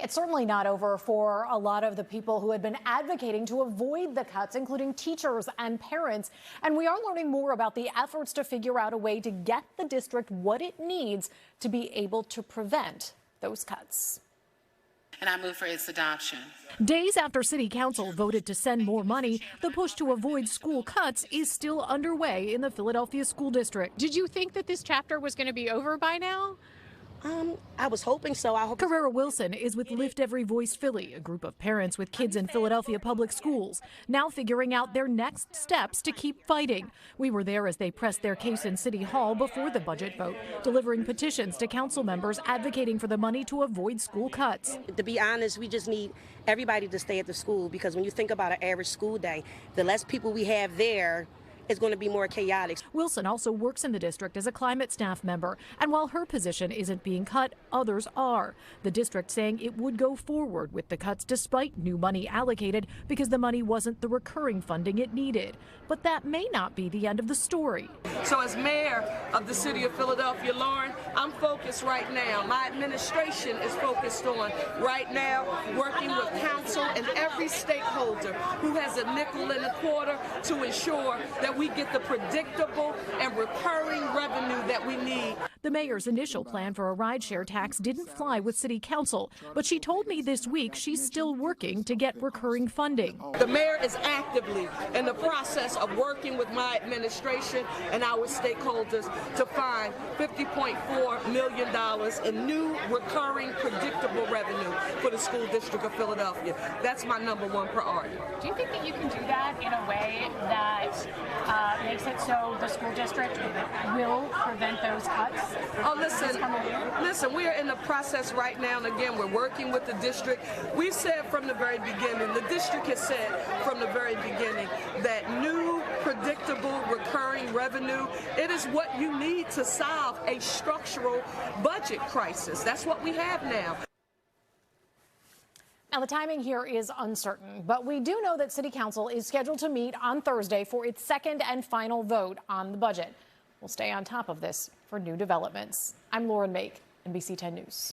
It's certainly not over for a lot of the people who had been advocating to avoid the cuts, including teachers and parents. And we are learning more about the efforts to figure out a way to get the district what it needs to be able to prevent those cuts. And I move for its adoption. Days after City Council voted to send more money, the push to avoid school cuts is still underway in the Philadelphia School District. Did you think that this chapter was going to be over by now? I was hoping so. Carrera Wilson is with Lift Every Voice Philly, a group of parents with kids in Philadelphia public schools, now figuring out their next steps to keep fighting. We were there as they pressed their case in City Hall before the budget vote, delivering petitions to council members advocating for the money to avoid school cuts. To be honest, we just need everybody to stay at the school, because when you think about an average school day, the less people we have there, it's going to be more chaotic. Wilson also works in the district as a climate staff member, and while her position isn't being cut, others are. The district saying it would go forward with the cuts despite new money allocated because the money wasn't the recurring funding it needed. But that may not be the end of the story. So as mayor of the city of Philadelphia, Lauren, I'm focused right now. My administration is focused on right now working with council and every stakeholder who has a nickel and a quarter to ensure that we get the predictable and recurring revenue that we need. The mayor's initial plan for a rideshare tax didn't fly with City Council, but she told me this week she's still working to get recurring funding. The mayor is actively in the process of working with my administration and our stakeholders to find $50.4 million in new recurring predictable revenue for the school district of Philadelphia. That's my #1 priority. Do you think that you can do that in a way that makes it so the school district will prevent those cuts? Oh, listen, we are in the process right now, and again, we're working with the district. We've said from the very beginning, the district has said from the very beginning that new, predictable, recurring revenue, it is what you need to solve a structural budget crisis. That's what we have now. Now, the timing here is uncertain, but we do know that City Council is scheduled to meet on Thursday for its second and final vote on the budget. We'll stay on top of this for new developments. I'm Mayk, NBC 10 News.